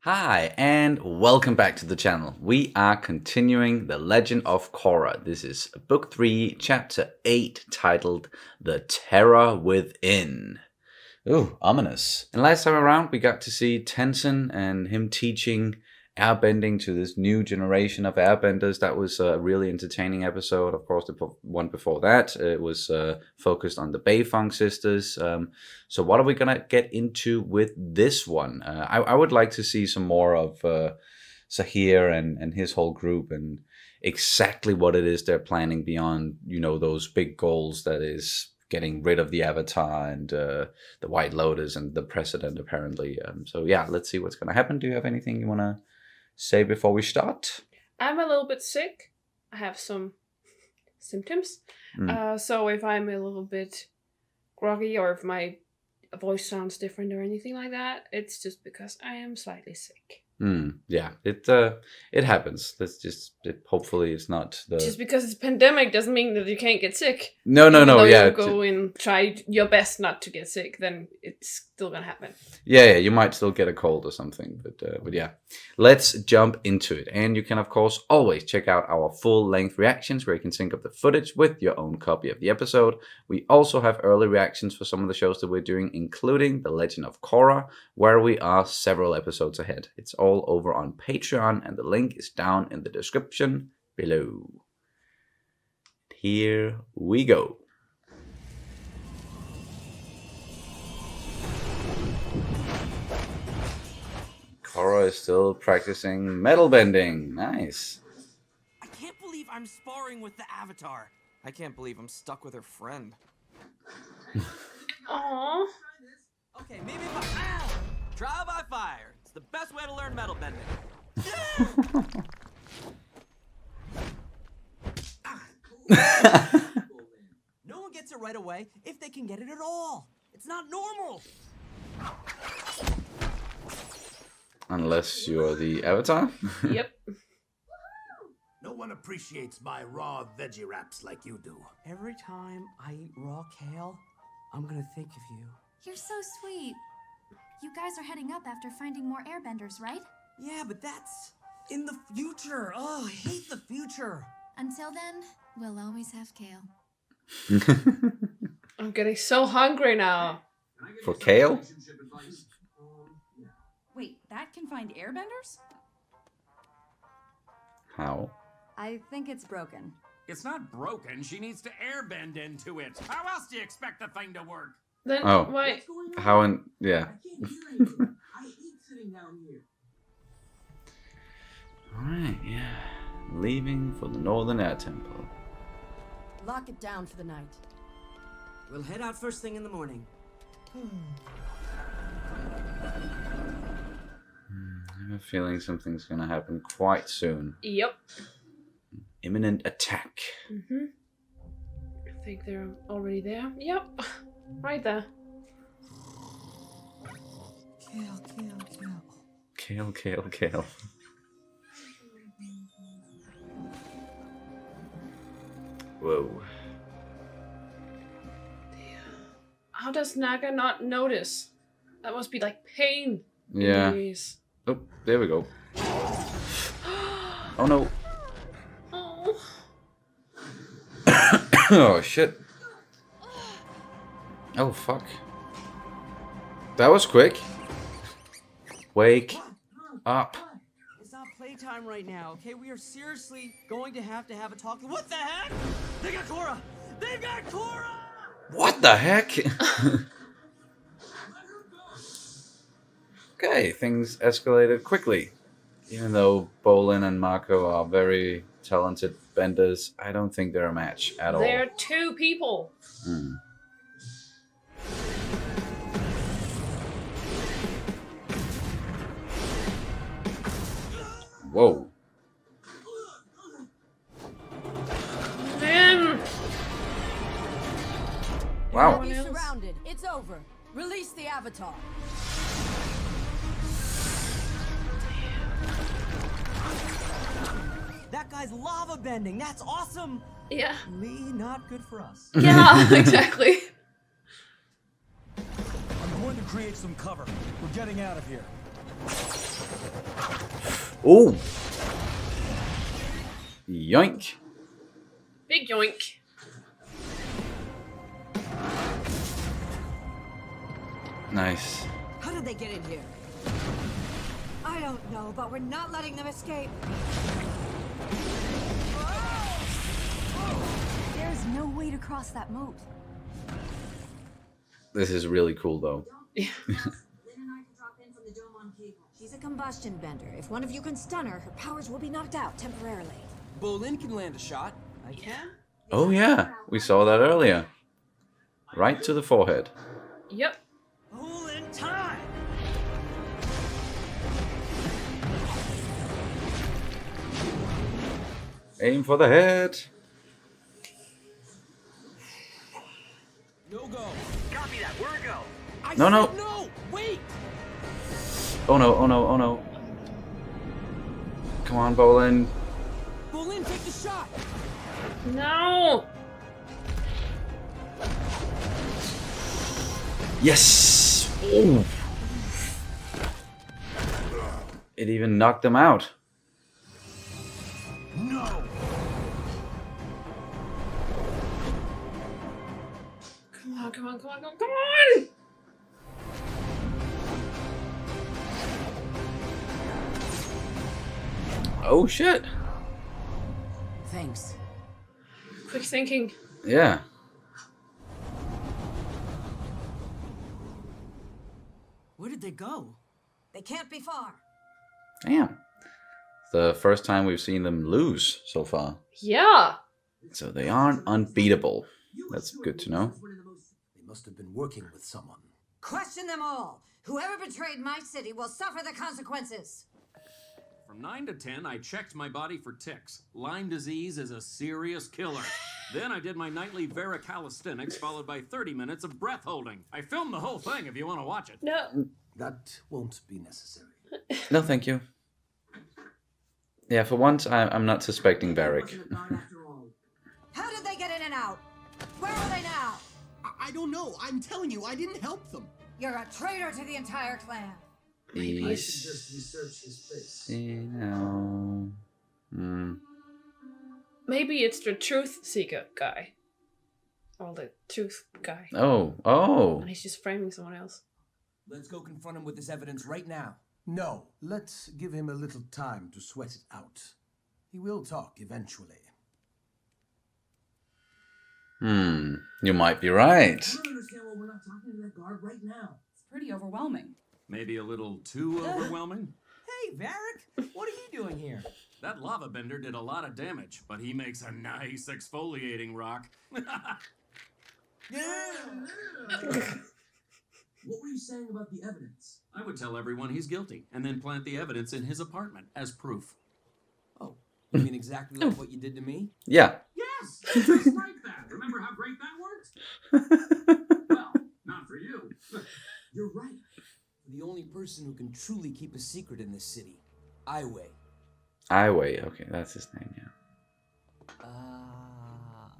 Hi, and welcome back to the channel. We are continuing The Legend of Korra. This is Book 3, Chapter 8, titled The Terror Within. Ooh, ominous. And last time around, we got to see Tenzin and him teaching airbending to this new generation of airbenders. That was a really entertaining episode. Of course, the one before that, it was focused on the Beifong sisters. So what are we going to get into with this one? I would like to see some more of Zaheer and his whole group and exactly what it is they're planning beyond, those big goals that is getting rid of the Avatar and the White Lotus and the President, apparently. So yeah, let's see what's going to happen. Do you have anything you want to say before we start? I'm a little bit sick. I have some symptoms. So if I'm a little bit groggy or if my voice sounds different or anything like that, it's just because I am slightly sick. Yeah, it happens. That's just hopefully it's not the. Just because it's a pandemic doesn't mean that you can't get sick. No. Yeah, you go and try your best not to get sick, then it's still gonna happen. Yeah, you might still get a cold or something, but yeah, let's jump into it. And you can of course always check out our full-length reactions where you can sync up the footage with your own copy of the episode. We also have early reactions for some of the shows that we're doing, including The Legend of Korra, where we are several episodes ahead. It's all over on Patreon, and the link is down in the description below. Here we go. Korra is still practicing metal bending. Nice. I can't believe I'm sparring with the Avatar. I can't believe I'm stuck with her friend. Aww. Okay, maybe if I... Trial by fire. It's the best way to learn metal bending. No one gets it right away if they can get it at all. It's not normal. Unless you're the Avatar. Yep. No one appreciates my raw veggie wraps like you do. Every time I eat raw kale, I'm gonna think of you. You're so sweet. You guys are heading up after finding more airbenders, right? Yeah, but that's in the future. Oh, I hate the future. Until then, we'll always have kale. I'm getting so hungry now. For kale? Wait, that can find airbenders? How? I think it's broken. It's not broken. She needs to airbend into it. How else do you expect the thing to work? Then Oh. why? How and yeah. I hate sitting down here. Alright, yeah. Leaving for the Northern Air Temple. Lock it down for the night. We'll head out first thing in the morning. I have a feeling something's gonna happen quite soon. Yep. Imminent attack. I think they're already there. Yep. Right there. Kale. Whoa. How does Naga not notice? That must be like pain. Yeah. Anyways. Oh, there we go. Oh no. Oh. Oh shit. Oh fuck. That was quick. Wake up. It's not playtime right now, okay? We are seriously going to have a talk. What the heck? They got Korra! They've got Korra! What the heck? Okay, things escalated quickly. Even though Bolin and Mako are very talented benders, I don't think they're a match at all. They're two people. Whoa. Then. Wow. He's surrounded. It's over. Release the Avatar. That guy's lava bending. That's awesome. Yeah. Me, not good for us. Yeah. Exactly. I'm going to create some cover. We're getting out of here. Oh! Yoink! Big yoink. Nice. How did they get in here? I don't know, but we're not letting them escape. There's no way to cross that moat. This is really cool, though. Yeah. She's a combustion bender. If one of you can stun her, her powers will be knocked out temporarily. Bolin can land a shot. I can. Oh yeah, we saw that earlier. Right to the forehead. Yep. Bolin time! Aim for the head. No go. Copy that. Where to go? I No, no. said no! Wait! Oh no, oh no, oh no. Come on, Bolin. Bolin, take the shot! No. Yes! Oh. It even knocked them out. No. Come on, come on, come on, come on, come on! Oh shit. Thanks. Quick thinking. Yeah. Where did they go? They can't be far. Damn. The first time we've seen them lose so far. Yeah. So they aren't unbeatable. That's good to know. They must have been working with someone. Question them all. Whoever betrayed my city will suffer the consequences. From 9 to 10, I checked my body for ticks. Lyme disease is a serious killer. Then I did my nightly varicalisthenics, followed by 30 minutes of breath holding. I filmed the whole thing if you want to watch it. No. That won't be necessary. No, thank you. Yeah, for once, I'm not suspecting Varric. How did they get in and out? Where are they now? I don't know. I'm telling you, I didn't help them. You're a traitor to the entire clan. I suggest we search his place. You know. Maybe it's the truth seeker guy. Or the truth guy. Oh. And he's just framing someone else. Let's go confront him with this evidence right now. No, let's give him a little time to sweat it out. He will talk eventually. You might be right. I don't understand why we're not talking to that guard right now. It's pretty overwhelming. Maybe a little too overwhelming? Hey, Varric, what are you doing here? That lava bender did a lot of damage, but he makes a nice exfoliating rock. Yeah. What were you saying about the evidence? I would tell everyone he's guilty, and then plant the evidence in his apartment as proof. Oh, you mean exactly like what you did to me? Yeah. Yes! Just like that! Remember how great that worked? Well, not for you. You're right. The only person who can truly keep a secret in this city. Iway. Iway. Okay, that's his name, yeah.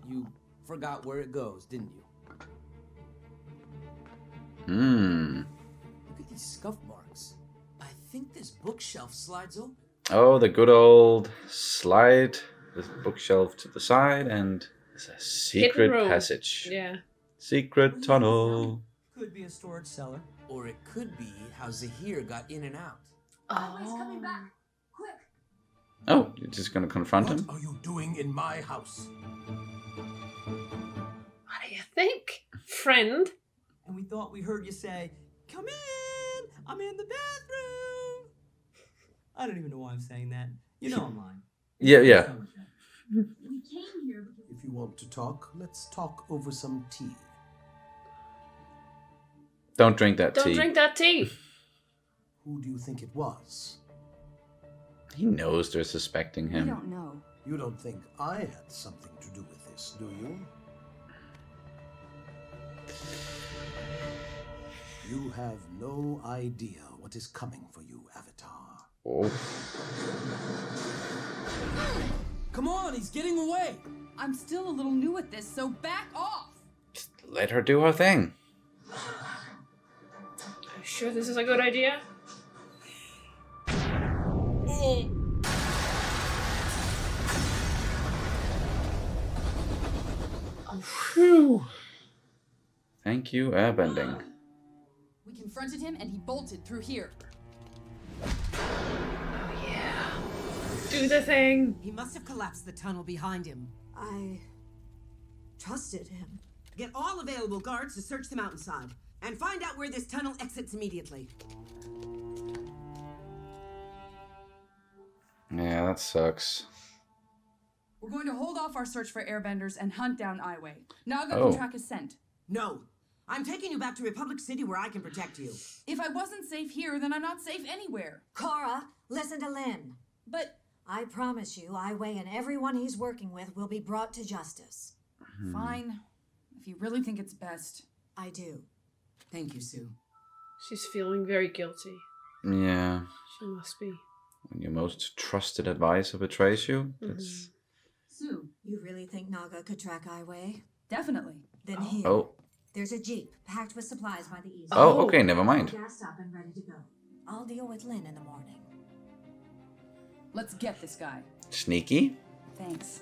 You forgot where it goes, didn't you? Look at these scuff marks. I think this bookshelf slides open. Oh, the good old slide this bookshelf to the side, and it's a secret room. passage. Yeah. Secret tunnel. Could be a storage cellar. Or it could be how Zaheer got in and out. Oh. Oh, you're just gonna confront What him? are you doing in my house? What do you think, friend? And we thought we heard you say, "Come in! I'm in the bathroom!" I don't even know why I'm saying that. You know I'm lying. Yeah. If you want to talk, let's talk over some tea. Don't drink that Don't tea. drink that tea. Who do you think it was? He knows they're suspecting We him. don't know. You don't think I had something to do with this, do you? You have no idea what is coming for you, Avatar. Oh. Come on, he's getting away! I'm still a little new at this, so back off! Just let her do her thing. Are you sure this is a good idea? Oh! Whew. Thank you, airbending. We confronted him and he bolted through here. Do the thing. He must have collapsed the tunnel behind him. I trusted him. Get all available guards to search the mountainside and find out where this tunnel exits immediately. Yeah, that sucks. We're going to hold off our search for airbenders and hunt down Aiwei. Naga Oh. can track his scent. No. I'm taking you back to Republic City where I can protect you. If I wasn't safe here, then I'm not safe anywhere. Korra, listen to Lin. But I promise you, Aiwei and everyone he's working with will be brought to justice. fine. If you really think it's best. I do. Thank you, Sue. She's feeling very guilty. Yeah. She must be. When your most trusted advisor betrays you, that's... Sue, You really think Naga could track Aiwei? definitely. Then here. Oh. There's a jeep packed with supplies by the easel. Oh, okay, never mind. Gassed up and ready to go. I'll deal with Lin in the morning. Let's get this guy. Sneaky? Thanks.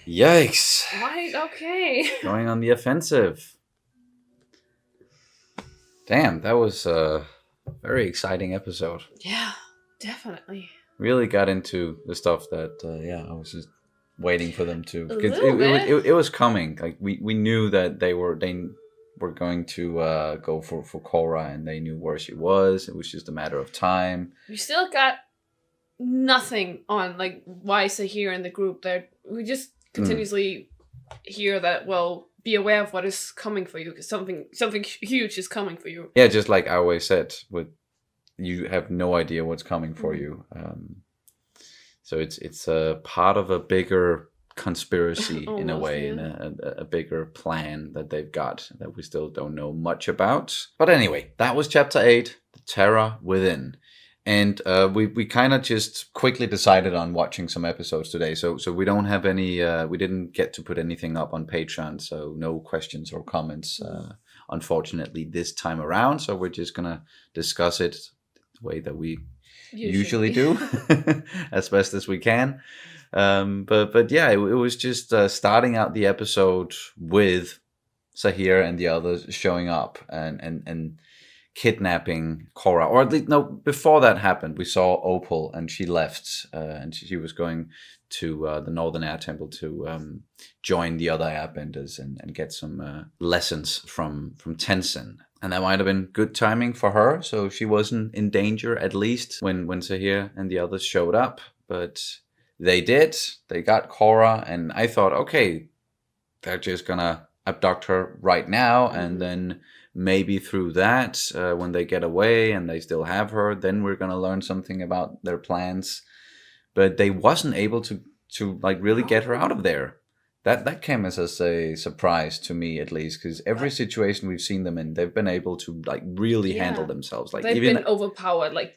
Yikes. Right, okay. Going on the offensive. Damn, that was a very exciting episode. Yeah, definitely. Really got into the stuff that, I was just waiting for them to. Because little bit. it was coming. Like we knew that they were going to go for Korra, and they knew where she was. It was just a matter of time. We still got nothing on like why Zaheer in the group. There, we just continuously hear that. Well, be aware of what is coming for you, because something huge is coming for you. Yeah, just like I always said, you have no idea what's coming for you. So it's a part of a bigger conspiracy in a Almost, way, yeah. and a bigger plan that they've got that we still don't know much about. But anyway, that was chapter 8, The Terror Within. And we kind of just quickly decided on watching some episodes today. So we don't have any, we didn't get to put anything up on Patreon. So no questions or comments, unfortunately, this time around. So we're just going to discuss it the way that we usually do, as best as we can. But yeah, it was just starting out the episode with Zaheer and the others showing up and kidnapping Korra. Or at least, no, before that happened, we saw Opal, and she left, and she was going to the Northern Air Temple to join the other airbenders and get some lessons from Tenzin. And that might have been good timing for her, so she wasn't in danger, at least when Zaheer and the others showed up. But they did. They got Korra, and I thought, okay, they're just gonna abduct her right now, and then maybe through that, when they get away and they still have her, then we're gonna learn something about their plans. But they wasn't able to like really get her out of there. That came as a surprise to me, at least, because every situation we've seen them in, they've been able to like really handle themselves. Like they've even been overpowered, like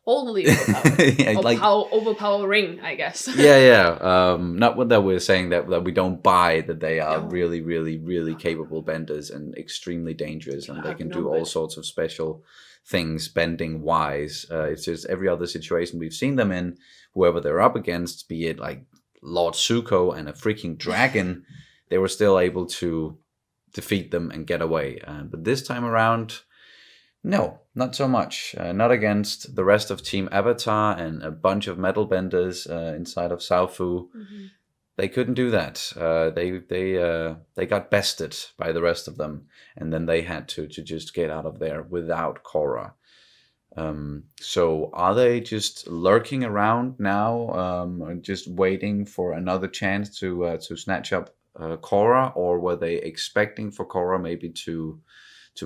totally overpowered. Yeah, like, overpowering, I guess. yeah. Not what that we're saying that we don't buy that they are really, really, really capable benders and extremely dangerous, and they can do all sorts of special things bending wise. It's just every other situation we've seen them in, whoever they're up against, be it like Lord Zuko and a freaking dragon, they were still able to defeat them and get away. But this time around, no, not so much. Not against the rest of Team Avatar and a bunch of metal benders inside of Saufu. Mm-hmm. They couldn't do that. They got bested by the rest of them, and then they had to just get out of there without Korra. So are they just lurking around now, just waiting for another chance to snatch up Korra, or were they expecting for Korra maybe to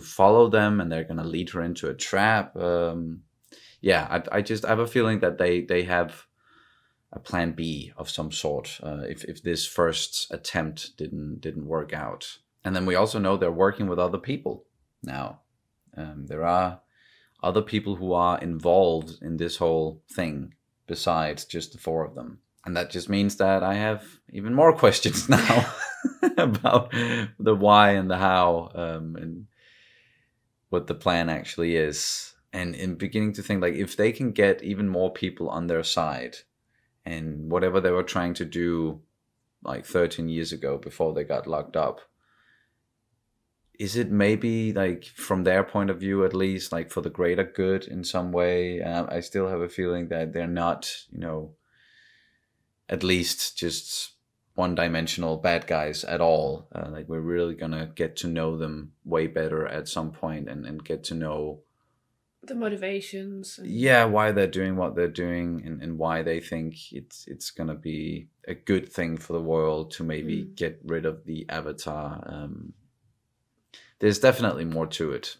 follow them and they're gonna lead her into a trap? I have a feeling that they have a plan B of some sort if this first attempt didn't work out. And then we also know they're working with other people now. There are other people who are involved in this whole thing besides just the 4 of them. And that just means that I have even more questions now about the why and the how, and what the plan actually is. and in beginning to think, like, if they can get even more people on their side, and whatever they were trying to do like 13 years ago before they got locked up, is it maybe, like, from their point of view at least, like for the greater good in some way? I still have a feeling that they're not, at least just one-dimensional bad guys at all. Like, we're really gonna get to know them way better at some point, and get to know the motivations. Why they're doing what they're doing, and why they think it's gonna be a good thing for the world to maybe get rid of the Avatar. There's definitely more to it,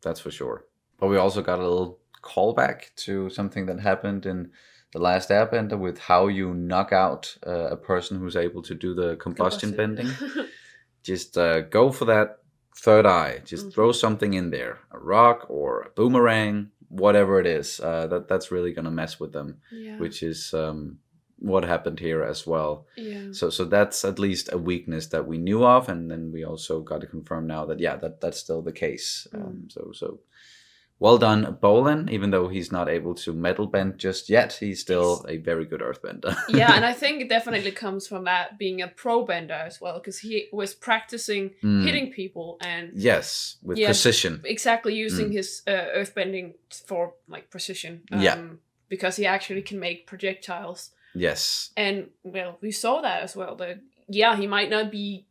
that's for sure. But we also got a little callback to something that happened in The Last Airbender with how you knock out a person who's able to do the combustion bending. Just go for that third eye. Just throw something in there, a rock or a boomerang, whatever it is. That's really gonna mess with them, which is what happened here as well. So that's at least a weakness that we knew of, and then we also got to confirm now that that's still the case. So well done, Bolin. Even though he's not able to metal bend just yet, he's still a very good earthbender. And I think it definitely comes from that being a pro bender as well, because he was practicing hitting people and with precision. Exactly, using his earthbending for like precision. Because he actually can make projectiles. Yes. And well, we saw that as well. That he might not be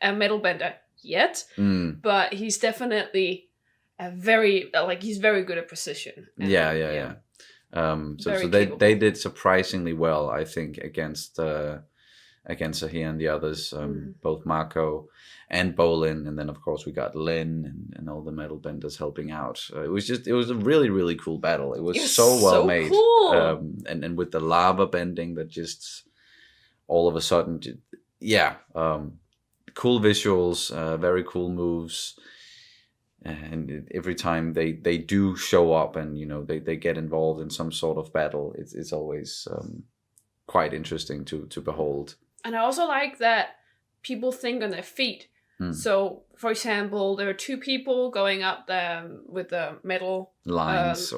a metal bender yet, but he's definitely he's very good at precision. So they did surprisingly well, I think, against Zaheer and the others, both Marco and Bolin, and then of course we got Lin and all the metal benders helping out. It was a really, really cool battle. It was so well made, cool. And with the lava bending that just all of a sudden, cool visuals, very cool moves. And every time they do show up and they get involved in some sort of battle, it's always quite interesting to behold. And I also like that people think on their feet. So, for example, there are two people going up there with the metal lines,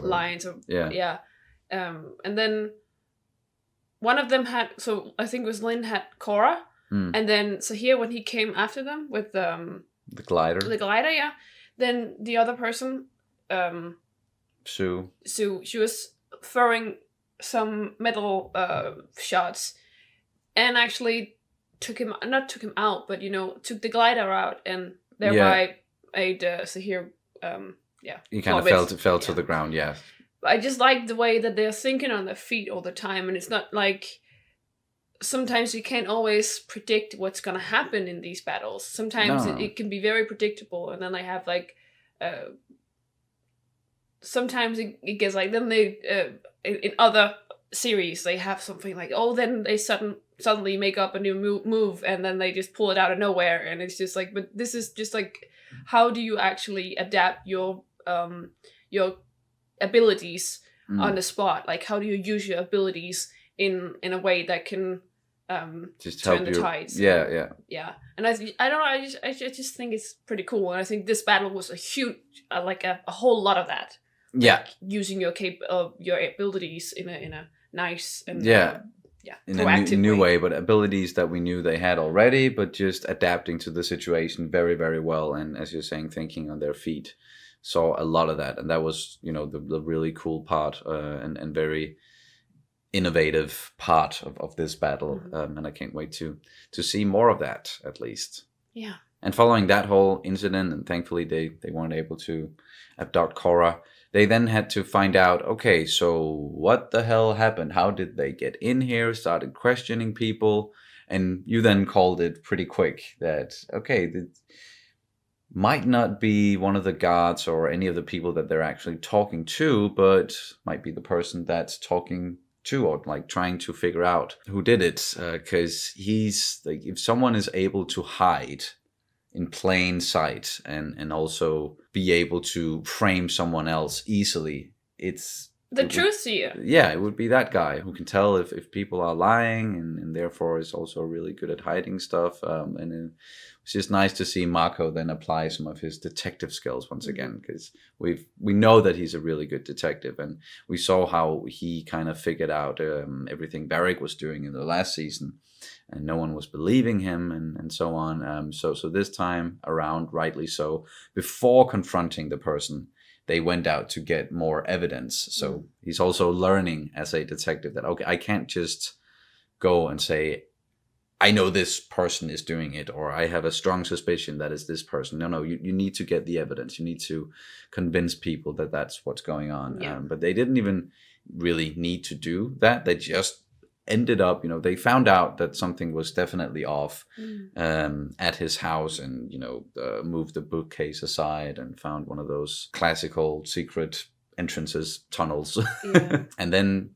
and then one of them had. So I think it was Lin had Korra, and then Zaheer, when he came after them with the glider. Then the other person, Sue, she was throwing some metal shots, and actually took him out, but took the glider out, and thereby made Zaheer he kind of fell to the ground. But I just like the way that they're thinking on their feet all the time, and it's not like sometimes you can't always predict what's gonna happen in these battles. Sometimes it can be very predictable, and then they have like sometimes it gets like, then they in other series they have something like, then they suddenly make up a new move, and then they just pull it out of nowhere, and it's just like, but this is just like, how do you actually adapt your abilities on the spot? Like, how do you use your abilities in a way that can just turn help the you. tides? And I don't know, I just think it's pretty cool, and I think this battle was a huge a whole lot of that. Like, using your abilities in a nice and in a new way, but abilities that we knew they had already, but just adapting to the situation very, very well. And as you're saying, thinking on their feet, saw a lot of that, and that was the really cool part and very innovative part of this battle. And I can't wait to see more of that, at least. And following that whole incident, and thankfully they weren't able to abduct Korra, they then had to find out, okay, so what the hell happened? How did they get in here? Started questioning people, and you then called it pretty quick that, okay, might not be one of the guards or any of the people that they're actually talking to, but might be the person that's talking to, or like trying to figure out who did it. Because he's like, if someone is able to hide in plain sight and also be able to frame someone else easily, it's The truth seer. Yeah, it would be that guy who can tell if people are lying, and therefore is also really good at hiding stuff. And it's just nice to see Marco then apply some of his detective skills once again, because we know that he's a really good detective, and we saw how he kind of figured out everything Barrick was doing in the last season, and no one was believing him, and so on. So this time around, rightly so, before confronting the person, they went out to get more evidence. So he's also learning as a detective that, okay, I can't just go and say, I know this person is doing it, or I have a strong suspicion that it's this person. No, you need to get the evidence. You need to convince people that that's what's going on. Yeah. But they didn't even really need to do that. They just ended up, they found out that something was definitely off at his house, and moved the bookcase aside and found one of those classical secret entrances, tunnels. Yeah. And then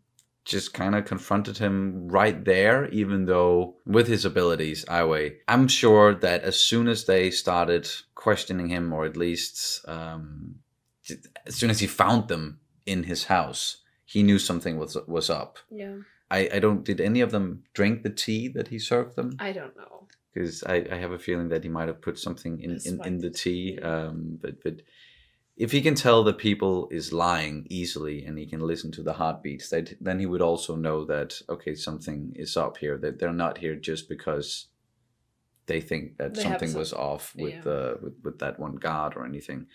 just kind of confronted him right there, even though with his abilities, Aiwei, I'm sure that as soon as they started questioning him, or at least as soon as he found them in his house, he knew something was up. Yeah. I don't. Did any of them drink the tea that he served them? I don't know. Because I have a feeling that he might have put something in the tea. But if he can tell that people is lying easily, and he can listen to the heartbeats, then he would also know that, okay, something is up here. That they're not here just because they think that something was off with that one guard or anything.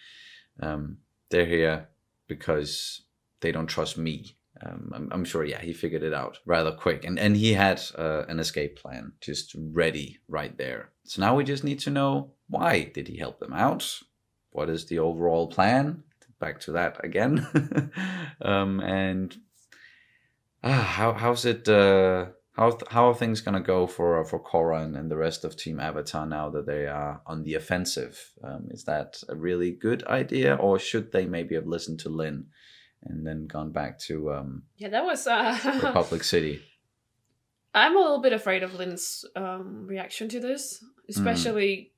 They're here because they don't trust me. I'm sure, he figured it out rather quick. And he had an escape plan just ready right there. So now we just need to know, why did he help them out? What is the overall plan? Back to that again. And how's it? How are things gonna go for Korra and the rest of Team Avatar now that they are on the offensive? Is that a really good idea, or should they maybe have listened to Lin and then gone back to that was Republic City? I'm a little bit afraid of Lin's reaction to this, especially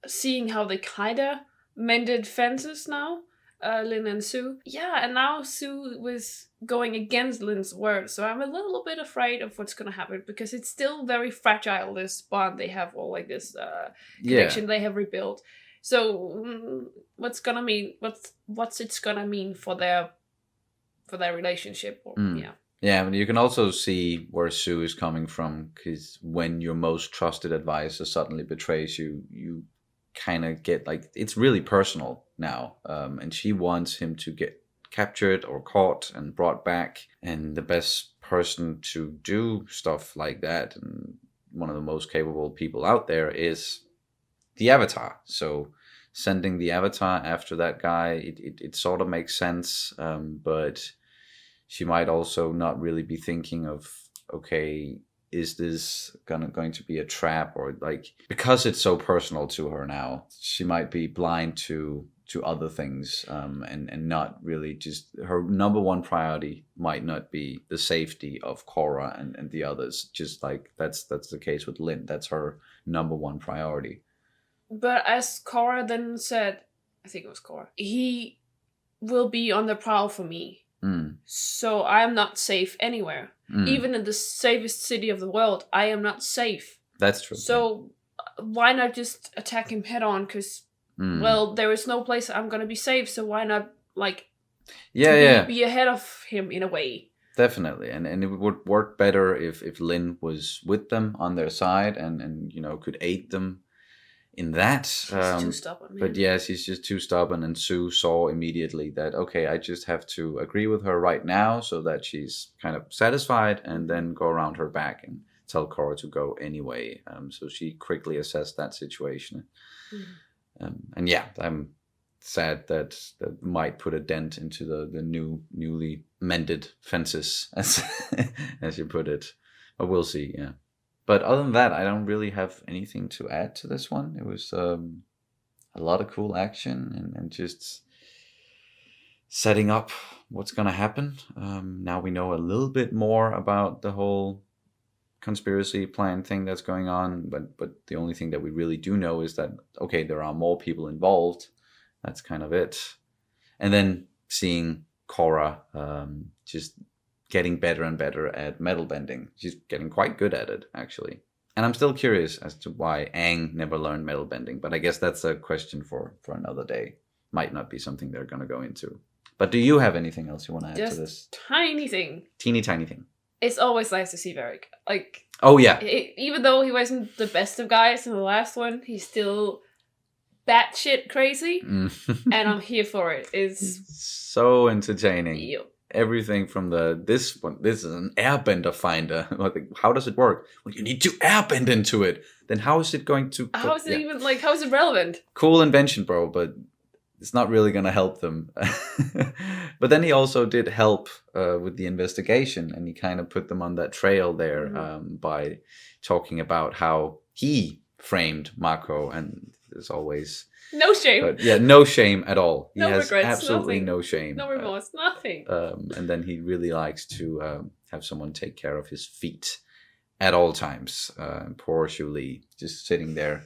seeing how they kinda mended fences now, Lin and Sue. Yeah, and now Sue was going against Lin's word, so I'm a little bit afraid of what's gonna happen, because it's still very fragile, this bond they have, or like this connection they have rebuilt. So what's it gonna mean for their relationship? Or, Yeah, and you can also see where Sue is coming from, because when your most trusted advisor suddenly betrays you, you kind of get like, it's really personal now, and she wants him to get captured or caught and brought back, and the best person to do stuff like that, and one of the most capable people out there, is the Avatar. So sending the Avatar after that guy, it sort of makes sense, but she might also not really be thinking of, okay, is this going to be a trap, or like, because it's so personal to her now, she might be blind to other things, and not really, just her number one priority might not be the safety of Korra and the others. Just like that's the case with Lin. That's her number one priority. But as Korra then said, I think it was Korra, he will be on the prowl for me. So I am not safe anywhere. Even in the safest city of the world, I am not safe. That's true. So why not just attack him head on? Because, well, there is no place I'm going to be safe, so why not, like, be ahead of him in a way? Definitely. And it would work better if Lin was with them on their side, and could aid them in that. She's too stubborn, man. But yeah, she's just too stubborn, and Sue saw immediately that, okay, I just have to agree with her right now so that she's kind of satisfied, and then go around her back and tell Korra to go anyway. So she quickly assessed that situation. And yeah, I'm sad that might put a dent into the newly mended fences, as you put it. But we'll see, yeah. But other than that, I don't really have anything to add to this one. It was a lot of cool action, and just setting up what's going to happen. Now we know a little bit more about the whole conspiracy plan thing that's going on. But the only thing that we really do know is that, okay, there are more people involved. That's kind of it. And then seeing Korra just getting better and better at metal bending. She's getting quite good at it, actually. And I'm still curious as to why Aang never learned metal bending, but I guess that's a question for another day. Might not be something they're going to go into. But do you have anything else you want to add Just to this? tiny thing. Teeny tiny thing. It's always nice to see Varric. Like, oh yeah, even though he wasn't the best of guys in the last one, he's still batshit crazy, and I'm here for it. It's so entertaining. Yep. Everything from this one. This is an airbender finder. How does it work? Well, you need to airbend into it. Then how is it going to? How is it even like? How is it relevant? Cool invention, bro, but it's not really gonna help them. But then he also did help with the investigation, and he kind of put them on that trail there by talking about how he framed Mako, and there's always. No shame. But yeah, no shame at all. He No has regrets, absolutely nothing. no shame. No remorse, nothing. And then he really likes to have someone take care of his feet at all times. Poor Shu Li just sitting there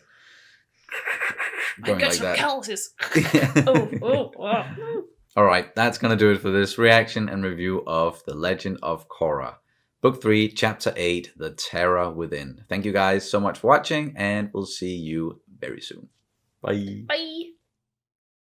going like that. Calluses. Wow. All right, that's going to do it for this reaction and review of The Legend of Korra. Book 3, Chapter 8, The Terror Within. Thank you guys so much for watching, and we'll see you very soon. Bye. Bye.